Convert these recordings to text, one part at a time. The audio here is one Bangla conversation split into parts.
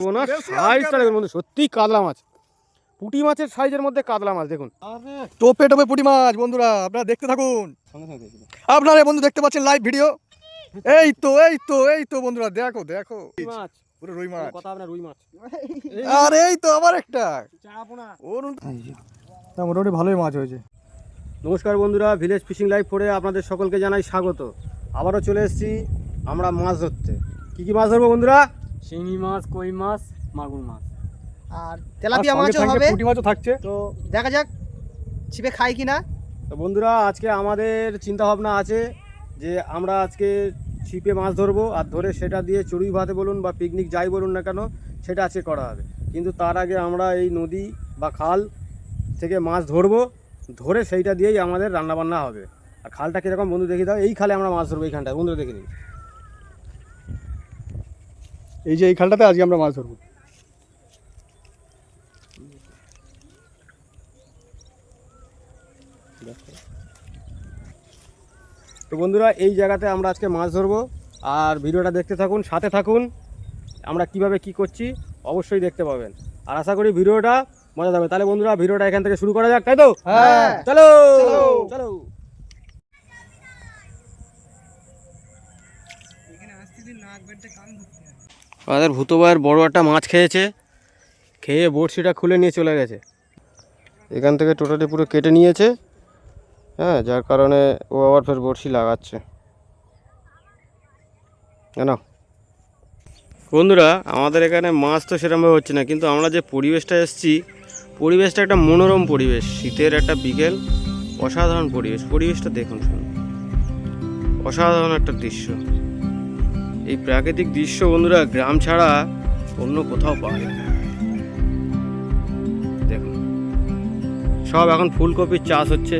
সাইজটা দেখুন বন্ধু, সত্যি কাতলা মাছ, পুঁটি মাছের সাইজের মধ্যে কাতলা মাছ দেখুন। টোপে টোপে পুঁটি মাছ বন্ধুরা, আপনারা দেখতে থাকুন। আপনারা বন্ধু দেখতে পাচ্ছেন লাইভ ভিডিও। এই তো এই তো এই তো বন্ধুরা, দেখো দেখো মাছ, পুরো রুই মাছ। কথা আপনার রুই মাছ। আর এই তো আবার একটা মোটামুটি ভালোই মাছ হয়েছে। নমস্কার বন্ধুরা, ভিলেজ ফিশিং লাইভ 4-এ আপনাদের সকলকে জানাই স্বাগত। আবারও চলে এসেছি আমরা মাছ ধরতে। কি কি মাছ ধরবো বন্ধুরা? শিঙি মাছ, কই মাছ, মাগুর মাছ আর তেলাপিয়া মাছও হবে, পুঁটি মাছও থাকছে। তো দেখা যাক ছিপে খাই কিনা। তো বন্ধুরা, আজকে আমাদের চিন্তা ভাবনা আছে যে আমরা আজকে ছিপে মাছ ধরবো, আর ধরে সেটা দিয়ে চড়ুই ভাতে বলুন বা পিকনিক যাই বলুন না কেন, সেটা আজকে করা হবে। কিন্তু তার আগে আমরা এই নদী বা খাল থেকে মাছ ধরবো, ধরে সেইটা দিয়েই আমাদের রান্নাবান্না হবে। আর খালটা কীরকম বন্ধু দেখি দাও, এই খালে আমরা মাছ ধরবো, এইখানটায় বন্ধুরা দেখে নিন। এই যে এই খালটাতে আজকে আমরা মাছ ধরবো। তো বন্ধুরা, এই জায়গাতে আমরা আজকে মাছ ধরবো, আর ভিডিওটা দেখতে থাকুন, সাথে থাকুন। আমরা কিভাবে কি করছি অবশ্যই দেখতে পাবেন, আর আশা করি ভিডিওটা মজা যাবে। তাহলে বন্ধুরা, ভিডিওটা এখান থেকে শুরু করা যাক, তাই তো? হ্যাঁ, চলো চলো। আমাদের ভূত ভাইয়ের বড় একটা মাছ খেয়েছে, খেয়ে বড়শিটা খুলে নিয়ে চলে গেছে। এখান থেকে টোটালি পুরো কেটে নিয়েছে, হ্যাঁ, যার কারণে ও আবার ফের বড়শি লাগাচ্ছে। কেন বন্ধুরা, আমাদের এখানে মাছ তো সেরকমভাবে হচ্ছে না, কিন্তু আমরা যে পরিবেশটা এসেছি, পরিবেশটা একটা মনোরম পরিবেশ, শীতের একটা বিকেল, অসাধারণ পরিবেশ। পরিবেশটা দেখুন, শুনুন, অসাধারণ একটা দৃশ্য। এই প্রাকৃতিক দৃশ্য বন্ধুরা গ্রাম ছাড়া অন্য কোথাও পাওয়া যায় না। দেখুন, সব এখন ফুলকপির চাষ হচ্ছে,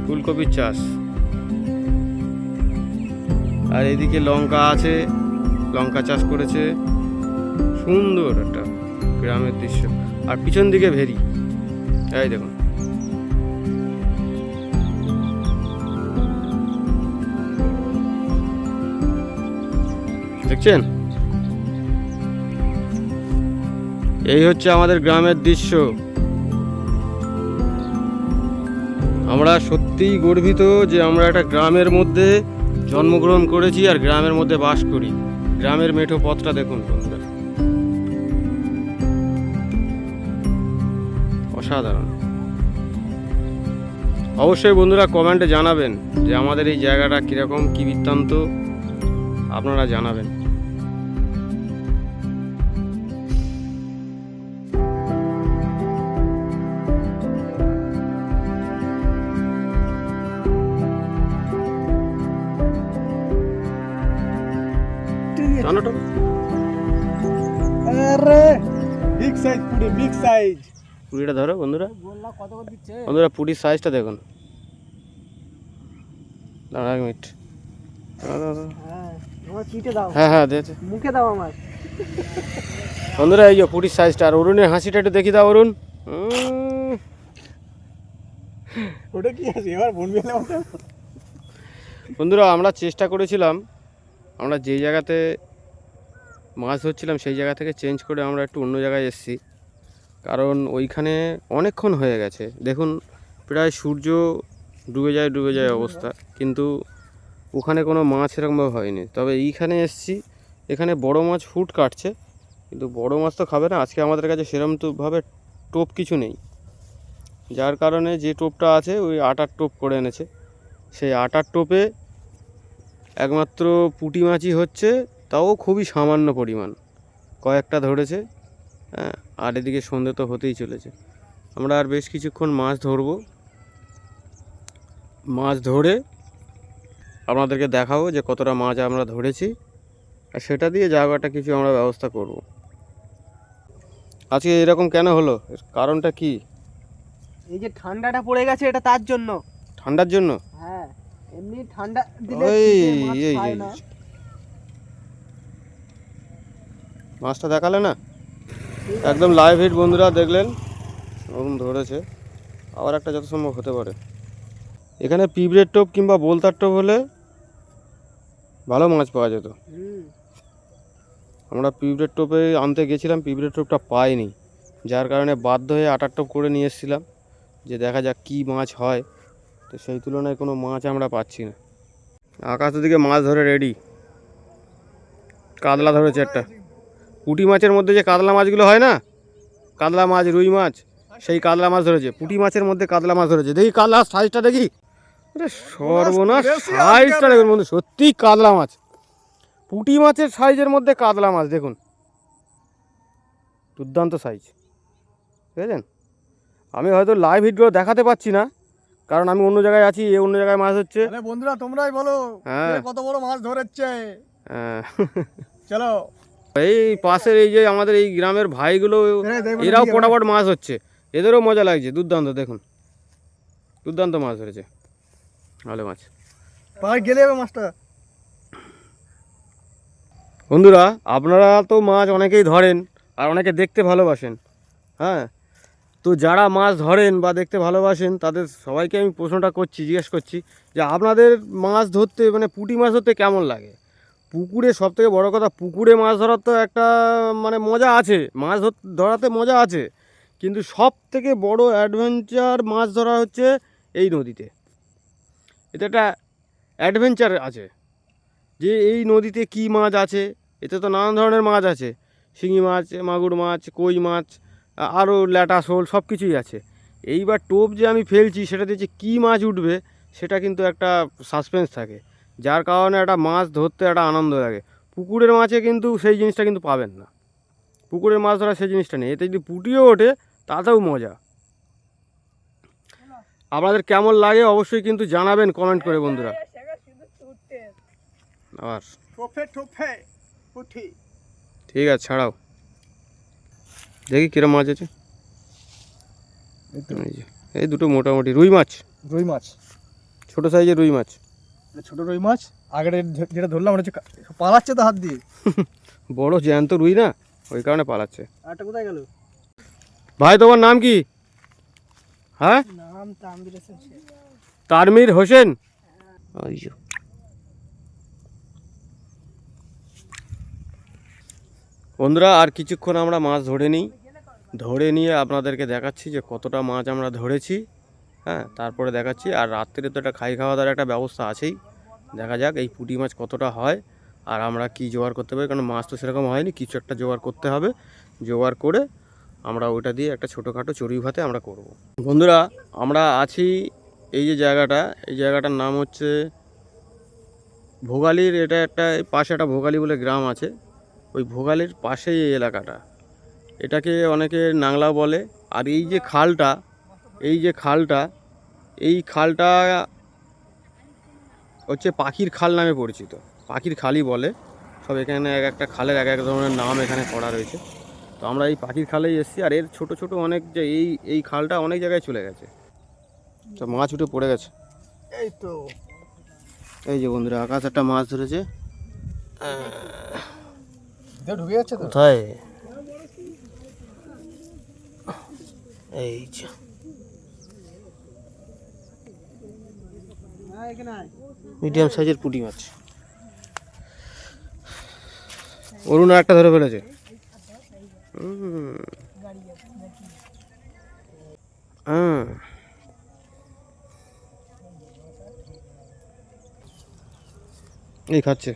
ফুলকপির চাষ। আর এদিকে লঙ্কা আছে, লঙ্কা চাষ করেছে। সুন্দর একটা গ্রামের দৃশ্য। আর পিছন দিকে ভেরি, এই দেখুন। দেখছেন, এই হচ্ছে আমাদের গ্রামের দৃশ্য। আমরা সত্যিই গর্বিত যে আমরা একটা গ্রামের মধ্যে জন্মগ্রহণ করেছি আর গ্রামের মধ্যে বাস করি। গ্রামের মেঠো পথটা দেখুন বন্ধুরা, অসাধারণ। অবশ্যই বন্ধুরা কমেন্টে জানাবেন যে আমাদের এই জায়গাটা কীরকম, কী বৃত্তান্ত, আপনারা জানাবেন। বিগ সাইজ পুঁটি, বিগ সাইজ। পুরিটা ধরো বন্ধুরা, বন্ধুরা পুরির সাইজটা দেখুন। দাঁড়া এক মিনিট, হ্যাঁ হ্যাঁ দিয়েছে, মুখে দাও আমার। বন্ধুরা এই যে পুরির সাইজটা। আর অরুণের হাসিটা একটু দেখি দাও অরুণ। ওটা কি আছে এবার বলবি না বন্ধুরা, আমরা চেষ্টা করেছিলাম, আমরা যেই জায়গাতে মাছ ধরছিলাম সেই জায়গা থেকে চেঞ্জ করে আমরা একটু অন্য জায়গায় এসেছি, কারণ ওইখানে অনেকক্ষণ হয়ে গেছে। দেখুন, প্রায় সূর্য ডুবে যায় অবস্থা, কিন্তু ওখানে কোনো মাছ এরকমভাবে হয়নি। তবে এইখানে এসেছি, এখানে বড় মাছ ফুট কাটছে, কিন্তু বড় মাছ তো খাবে না। আজকে আমাদের কাছে সেরকমভাবে টোপ কিছু নেই, যার কারণে যে টোপটা আছে ওই আটার টোপ করে এনেছে। সেই আটার টোপে একমাত্র পুঁটি মাছই হচ্ছে, তাও খুবই সামান্য পরিমাণ, কয়েকটা ধরেছে। হ্যাঁ, আর এদিকে সন্ধে তো হতেই চলেছে। আমরা আর বেশ কিছুক্ষণ মাছ ধরবো, মাছ ধরে আপনাদেরকে দেখাবো যে কতটা মাছ আমরা ধরেছি, আর সেটা দিয়ে জায়গাটা কিছু আমরা ব্যবস্থা করব। আজকে এরকম কেন হলো, এর কারণটা কি? এই যে ঠান্ডাটা পড়ে গেছে, এটা তার জন্য। ঠান্ডার জন্য? হ্যাঁ, এমনি ঠান্ডা দিলে এই খায় না। মাছটা দেখালে না, একদম লাইভ হিট বন্ধুরা, দেখলেন ওরকম ধরেছে। আবার একটা যত সম্ভব হতে পারে। এখানে পিঁপড়ের টোপ কিংবা বোলতার টোপ হলে ভালো মাছ পাওয়া যেত। আমরা পিঁপড়ের টোপে আনতে গেছিলাম, পিঁপড়ের টোপটা পাইনি, যার কারণে বাধ্য হয়ে আটার টোপ করে নিয়ে এসেছিলাম যে দেখা যাক কী মাছ হয়। তো সেই তুলনায় কোনো মাছ আমরা পাচ্ছি না। আকাশ দিকে মাছ ধরে রেডি, কাতলা ধরেছে একটা। পুঁটি মাছের মধ্যে যে কাতলা মাছগুলো হয় না, কাতলা মাছ, রুই মাছ, সেই কাতলা মাছ ধরেছে। পুঁটি মাছের মধ্যে কাতলা মাছ ধরেছে। দেখি কাতলা সাইজটা দেখি, আরে সর্বনাশ, সাইজটা দেখুন বন্ধু, সত্যি কাতলা মাছ। পুঁটি মাছের সাইজের মধ্যে কাতলা মাছ দেখুন, দুর্দান্ত সাইজ, বুঝেছেন। আমি হয়তো লাইভ ভিডিও দেখাতে পাচ্ছি না, কারণ আমি অন্য জায়গায় আছি, এ অন্য জায়গায় মাছ হচ্ছে। আরে বন্ধুরা তোমরাই বলো হ্যাঁ। কে কত বড় মাছ ধরেছে। হ্যাঁ। চলো এই পাশের এই যে আমাদের এই গ্রামের ভাইগুলো, এরাও পটাপট মাছ হচ্ছে, এদেরও মজা লাগছে। দুর্দান্ত দেখুন, দুর্দান্ত মাছ ধরেছে, ভালো মাছ। পার গেলে যাবে মাছটা। বন্ধুরা, আপনারা তো মাছ অনেকেই ধরেন আর অনেকে দেখতে ভালোবাসেন, হ্যাঁ। তো যারা মাছ ধরেন বা দেখতে ভালোবাসেন তাদের সবাইকে আমি প্রশ্নটা করছি, জিজ্ঞেস করছি যে আপনাদের মাছ ধরতে, মানে পুঁটি মাছ ধরতে কেমন লাগে? পুকুরে, সবথেকে বড় কথা, পুকুরে মাছ ধরার তো একটা মানে মজা আছে, মাছ ধরাতে মজা আছে, কিন্তু সব থেকে বড় অ্যাডভেঞ্চার মাছ ধরা হচ্ছে এই নদীতে। এতে একটা অ্যাডভেঞ্চার আছে যে এই নদীতে কী মাছ আছে। এতে তো নানান ধরনের মাছ আছে, শিঙি মাছ, মাগুর মাছ, কই মাছ, আরও ল্যাটা, শোল, সব কিছুই আছে। এইবার টোপ যে আমি ফেলছি সেটাতে যে কী মাছ উঠবে সেটা কিন্তু একটা সাসপেন্স থাকে, যার কারণে একটা মাছ ধরতে একটা আনন্দ লাগে। পুকুরের মাছে কিন্তু সেই জিনিসটা কিন্তু পাবেন না, পুকুরের মাছ ধরা সেই জিনিসটা নেই। এতে যদি পুঁটিও ওঠে তাতেও মজা। আপনাদের কেমন লাগে অবশ্যই কিন্তু জানাবেন কমেন্ট করে বন্ধুরা। আবার টোপে টোপে পুঁটি। ঠিক আছে, ছাড়াও দেখি কিরম মাছ আছে। এই যে, এই দুটো মোটামুটি রুই মাছ, রুই মাছ, ছোট সাইজের রুই মাছ। ছোট রুই মাছ। আগের যেটা ধরলাম ওটা হচ্ছে পালাচ্ছে তো হাত দিয়ে। বড় জ্যান্ত রুই না, ওই কারণে পালাচ্ছে। আরটা কোথায় গেল? ভাই তোমার নাম কি? হ্যাঁ, নাম তানভীর হোসেন। তানভীর হোসেন। ওই যে বন্ধুরা, আর কিছুক্ষণ আমরা মাছ ধরে নিই, ধরে নিয়ে আপনাদেরকে দেখাচ্ছি যে কতটা মাছ আমরা ধরেছি, হ্যাঁ, তারপরে দেখাচ্ছি। আর রাত্রে তো একটা খাওয়া দাওয়ার একটা ব্যবস্থা আছেই, দেখা যাক এই পুঁটি মাছ কতটা হয় আর আমরা কি জোগাড় করতে পারি, কারণ মাছ তো সেরকম হয়নি, কিছু একটা জোগাড় করতে হবে। জোগাড় করে আমরা ওইটা দিয়ে একটা ছোটোখাটো চড়ুই ভাতে আমরা করব। বন্ধুরা, আমরা আছি এই যে জায়গাটা, এই জায়গাটার নাম হচ্ছে ভোগালীর। এটা একটা পাশে একটা ভোগালী বলে গ্রাম আছে, ওই ভোগালীর পাশেই এই এলাকাটা। এটাকে অনেকে নাংলা বলে। আর এই যে খালটা, এই যে খালটা, এই খালটা হচ্ছে পাখির খাল নামে পরিচিত, পাখির খালই বলে সব। এখানে এক একটা খালের এক এক ধরনের নাম এখানে করা রয়েছে। তো আমরা এই পাখির খালেই এসেছি। আর এর ছোট ছোট অনেক, যে এই খালটা অনেক জায়গায় চলে গেছে, তো মাছ উঠে পড়ে গেছে। এই তো এই যে বন্ধুরা, আকাশ একটা মাছ ধরেছে। ঢুকে যাচ্ছে তো। কোথায়? এই যে মিডিয়াম সাইজের পুঁটি মাছ, অরুণ একটা ধরে ফেলেছে। এই খাচ্ছে,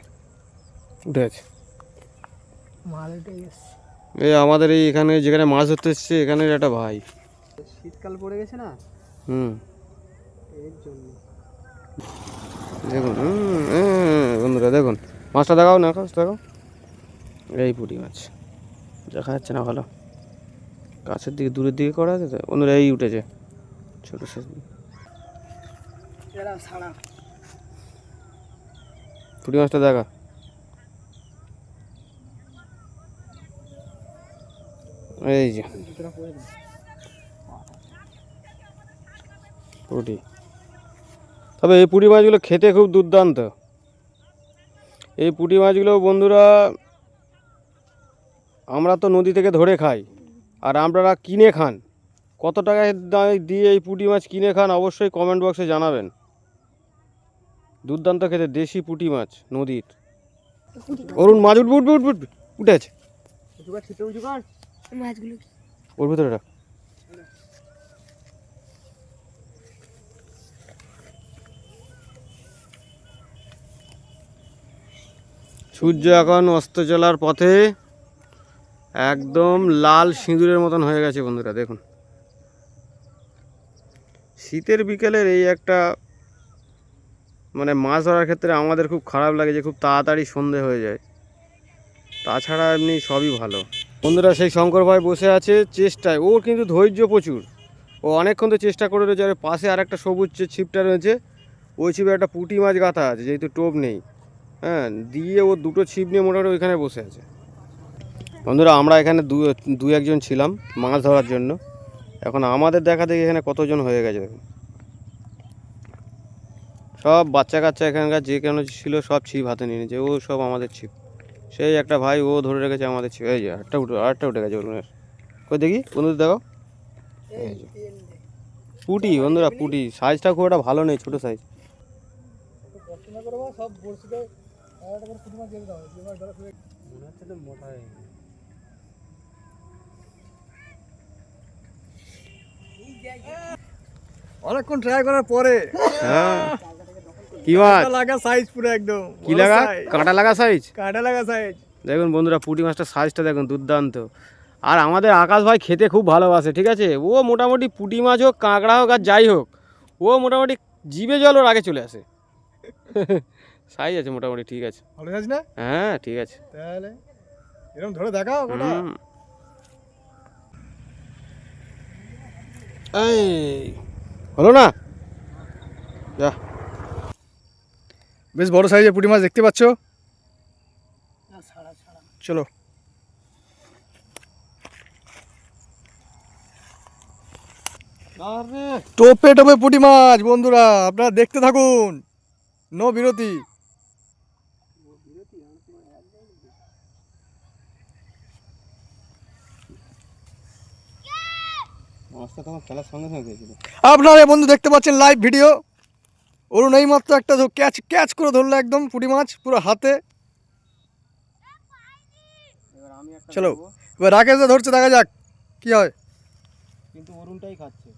উঠে গেছে। এই আমাদের এই এখানে যেখানে মাছ ধরতে এসছে এখানের একটা ভাই। শীতকাল পড়ে গেছে না, এর জন্য। দেখুন, বন্ধুরা দেখুন মাছটা, দেখাও না, আকাশ দেখাও। এই পুঁটি মাছ দেখা যাচ্ছে না ভালো, কাছের দিকে দূরের দিকে করা আছে তো বন্ধুরা। এই উঠেছে ছোট সাইজ পুঁটি মাছটা, দেখা। এই যে পুঁটি। তবে এই পুঁটি মাছগুলো খেতে খুব দুর্দান্ত। এই পুঁটি মাছগুলো বন্ধুরা আমরা তো নদী থেকে ধরে খাই, আর আপনারা কিনে খান। কত টাকায় দিয়ে এই পুঁটি মাছ কিনে খান অবশ্যই কমেন্ট বক্সে জানাবেন। দুর্দান্ত খেতে, দেশি পুঁটি মাছ নদীর। অরুণ মাছ উঠবে উঠবে উঠবে উঠবে। উঠে আছে উঁচু কর, ছিপে উঁচু কর। মাছগুলো ওর ভিতরে রাখ। সূর্য এখন অস্ত চলার পথে, একদম লাল সিঁদুরের মতন হয়ে গেছে বন্ধুরা দেখুন। শীতের বিকেলের এই একটা মানে মাছ ধরার ক্ষেত্রে আমাদের খুব খারাপ লাগে যে খুব তাড়াতাড়ি সন্ধে হয়ে যায়, তাছাড়া এমনি সবই ভালো। বন্ধুরা সেই শঙ্কর ভাই বসে আছে চেষ্টায়, ওর কিন্তু ধৈর্য প্রচুর, ও অনেকক্ষণ তো চেষ্টা করে রয়েছে। আর পাশে আর একটা সবুজ যে ছিপটা রয়েছে, ওই ছিপে একটা পুঁটি মাছ গাঁথা আছে, যেহেতু টোপ নেই, হ্যাঁ, দিয়ে ও দুটো ছিপ নিয়ে মোটামুটি ওইখানে বসে আছে। বন্ধুরা আমরা এখানে দু একজন ছিলাম মাছ ধরার জন্য, এখন আমাদের দেখা দেখি এখানে কতজন হয়ে গেছে দেখুন। সব বাচ্চা কাচ্চা এখানকার যে কেন ছিল সব ছিপ হাতে নিয়ে নিয়েছে, ও সব আমাদের ছিপ। সেই একটা ভাই ও ধরে রেখেছে আমাদের ছিপ, এই যে আরেকটা উঠে গেছে ওর। কই দেখি বন্ধুদের দেখো, পুঁটি বন্ধুরা, পুঁটি সাইজটা খুব একটা ভালো নেই, ছোটো সাইজ। সব বড়শিতে একটা করে পুঁটি মাছ দিয়ে দাও, যে মাছ ধরা শুরু। মনে হচ্ছে তো মোটা হয়ে গেছে। অনেকক্ষণ ট্রাই করার পরে হ্যাঁ, কি মাছ লাগা সাইজ পুরো একদম কি লাগা, কাঁটা লাগা সাইজ। কাঁটা লাগা সাইজ। দেখুন বন্ধুরা পুঁটি মাছটার সাইজটা দেখুন, দুর্দান্ত। আর আমাদের আকাশ ভাই খেতে খুব ভালোবাসে, ঠিক আছে, ও মোটামুটি পুঁটি মাছ হোক কাঁকড়া হোক আর যাই হোক, ও মোটামুটি জিভে জল ওর আগে চলে আসে। সাইজ আছে মোটামুটি, ঠিক আছে। ভালো সাইজ না? হ্যাঁ ঠিক আছে। তাহলে এরকম ধরে দেখাও কোটা। হুম। এই হলো না, যা। বেশ বড় সাইজের পুঁটি মাছ দেখতে পাচ্ছ, চলো। টোপে টোপে পুঁটি মাছ বন্ধুরা, আপনারা দেখতে থাকুন, নো বিরতি। মাছটা তখন খেলার সঙ্গে সঙ্গে খেয়েছিল। আপনারা বন্ধু দেখতে পাচ্ছেন লাইভ ভিডিও, অরুণ এই মাত্র একটা ক্যাচ ক্যাচ করে ধরলো একদম পুঁটি মাছ পুরো হাতে। চলো এবার রাকেশ দা ধরছে, দেখা যাক কি হয়। কিন্তু অরুণটাই খাচ্ছে।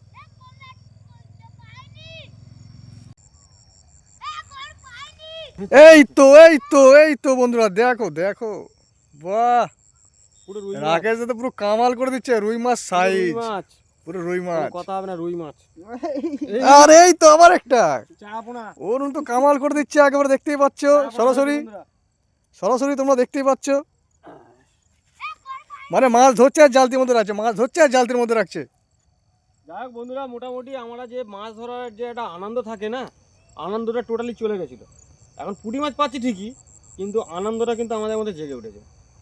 এই তো এই তো এই তো বন্ধুরা দেখো দেখো, বাহ, পুরো রুই রাকেশ দা তো পুরো কামাল করে দিচ্ছে, রুই মাছ সাইজ, মাছ, পুরো রুই মাছ। কথা হবে না, রুই মাছ। আর এই তো আবার একটা, চাপো না অরুণ তো কামাল করে দিচ্ছে একেবারে, দেখতেই পাচ্ছ সরাসরি, সরাসরি তোমরা দেখতেই পাচ্ছ। মানে মাছ ধরছে আর জালতির মধ্যে রাখছে, মাছ ধরছে আর জালতির মধ্যে রাখছে। যাই হোক বন্ধুরা, মোটামুটি আমরা যে মাছ ধরার যে একটা আনন্দ থাকে না, আনন্দটা টোটালি চলে গেছিলো। এখন পুঁটি মাছ পাচ্ছি ঠিকই, কিন্তু আনন্দটা কিন্তু আমাদের মধ্যে জেগে উঠেছে।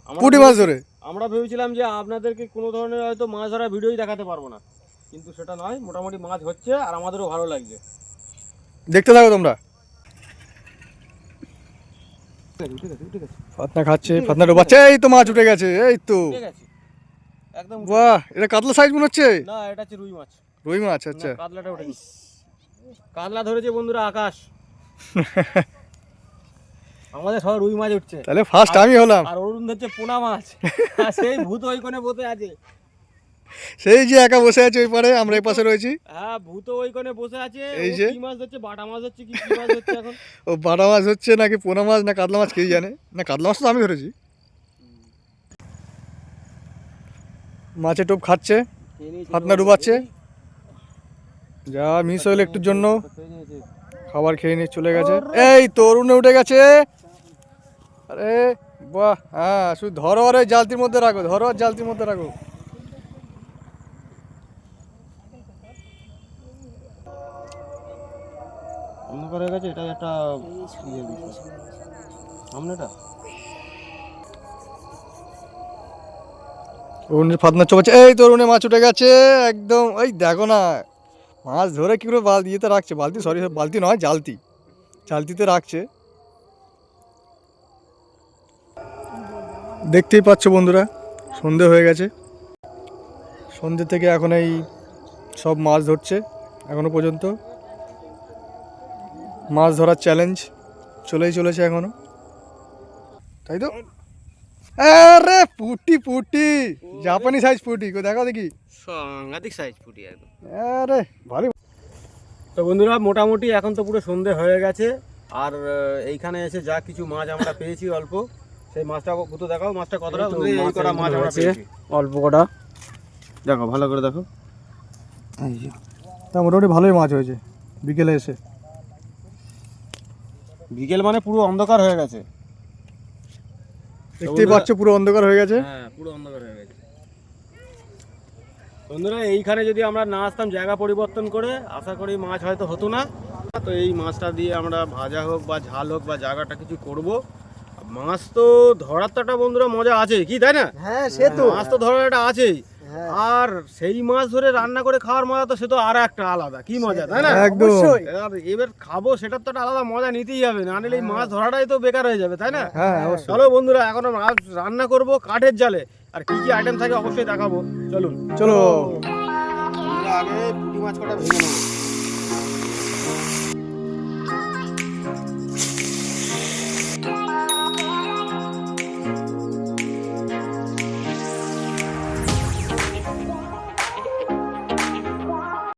পুঁটি মাছ ধরে আমরা ভেবেছিলাম যে আপনাদেরকে কোনো ধরনের হয়তো মাছ ধরার ভিডিওই দেখাতে পারবো না, কিন্তু সেটা নয়, মোটামুটি মাছ হচ্ছে আর আমাদেরও ভালো লাগছে। দেখতে থাকো তোমরা। ফাতনা খাচ্ছে, ফাতনা ডোবাচ্ছে, এই তো মাছ উঠে গেছে, এই তো ঠিক আছে একদম। বাহ, এটা কাতলা সাইজ মনে হচ্ছে। না এটা হচ্ছে রুই মাছ। রুই মাছ, আচ্ছা। না, কাতলাটা ওঠেনি। কাতলা ধরেছে বন্ধুরা আকাশ। আমাদের সব রুই মাছ উঠছে, তাহলে ফার্স্ট আমি হলাম। আর অরুণ ধরছে পোনা মাছ। আর সেই ভূত ওই কোণে বসে আছে। সেই যে একা বসে আছে ওই পারে, আমরা এই পাশে রয়েছি। হ্যাঁ ভূত ওই কোণে বসে আছে। এই ও যে কি মাছ ধরছে, বাটা মাছ হচ্ছে কি কি মাছ হচ্ছে এখন। ও বাটা মাছ হচ্ছে নাকি পোনা মাছ না কাতলা মাছ কেই জানে, না কাতলা মাছ তো আমি ধরেছি। মাছে টোপ খাচ্ছে, ফাতনা ডুবাচ্ছে, যা মিস হইলো একটুর জন্য, খাবার খেয়ে নিয়ে চলে গেছে। এই তো অরুণে উঠে গেছে, আরে বাহ, হ্যাঁ শুধু ধরো আর ওই জালতির মধ্যে রাখো, ধরো আর জালতির মধ্যে রাখো। অন্ধকার হয়ে গেছে, এটা একটা সামনেটা। অরুণের ফাতনা চোপাচ্ছে, এই তো অরুণে মাছ উঠে গেছে একদম। ওই দেখো না মাছ ধরে কি করে ইয়েতে রাখছে, বালতি, সরি বালতি নয় জালতি, জালতিতে রাখছে। দেখতেই পাচ্ছ বন্ধুরা, সন্ধে হয়ে গেছে, সন্ধে থেকে এখন এই সব মাছ ধরছে। এখনো পর্যন্ত মাছ ধরার চ্যালেঞ্জ চলেই চলেছে এখনো, তাই তো। আরে পুটি পুটি জাপানি সাইজ পুটি কো দেখো দেখি। সাংঘাতিক সাইজ পুঁটি একদম। আরে ভালো। তো বন্ধুরা মোটামুটি এখন তো পুরো সন্ধে হয়ে গেছে, আর এইখানে এসে যা কিছু মাছ আমরা পেয়েছি অল্প, সেই মাছটা কত দেখাও, মাছটা কতটা? এই তো এই মাছ কটা মাছ আমরা হয়েছে, পেয়েছি, অল্প কটা। দেখো ভালো করে দেখো। তা মোটামুটি ভালোই মাছ হয়েছে বিকেলে এসে। বিকেল মানে পুরো অন্ধকার হয়ে গেছে, দেখতেই পাচ্ছ পুরো অন্ধকার হয়ে গেছে। হ্যাঁ পুরো অন্ধকার হয়ে গেছে। বন্ধুরা এইখানে যদি আমরা না আসতাম জায়গা পরিবর্তন করে, আশা করি মাছ হয়তো হতো না। তো এই মাছটা দিয়ে আমরা ভাজা হোক বা ঝাল হোক বা জায়গাটা কিছু করব। মাছ তো ধরার তো একটা বন্ধুরা মজা আছে, কি তাই না? হ্যাঁ সে তো মাছ তো ধরার একটা আছেই, হ্যাঁ। আর সেই মাছ ধরে রান্না করে খাওয়ার মজা তো সে তো আর একটা আলাদা, কি মজা তাই না? একদম। অবশ্যই। এবার খাবো সেটার তো একটা আলাদা মজা নিতেই হবে, না নিলে এই মাছ ধরাটাই তো বেকার হয়ে যাবে তাই না? হ্যাঁ অবশ্যই। চলো বন্ধুরা এখন মাছ রান্না করব কাঠের জালে, আর কি কি আইটেম থাকে অবশ্যই দেখাবো, চলুন। চলো। আমরা আগে পুঁটি মাছ কটা ভেজে নেবো।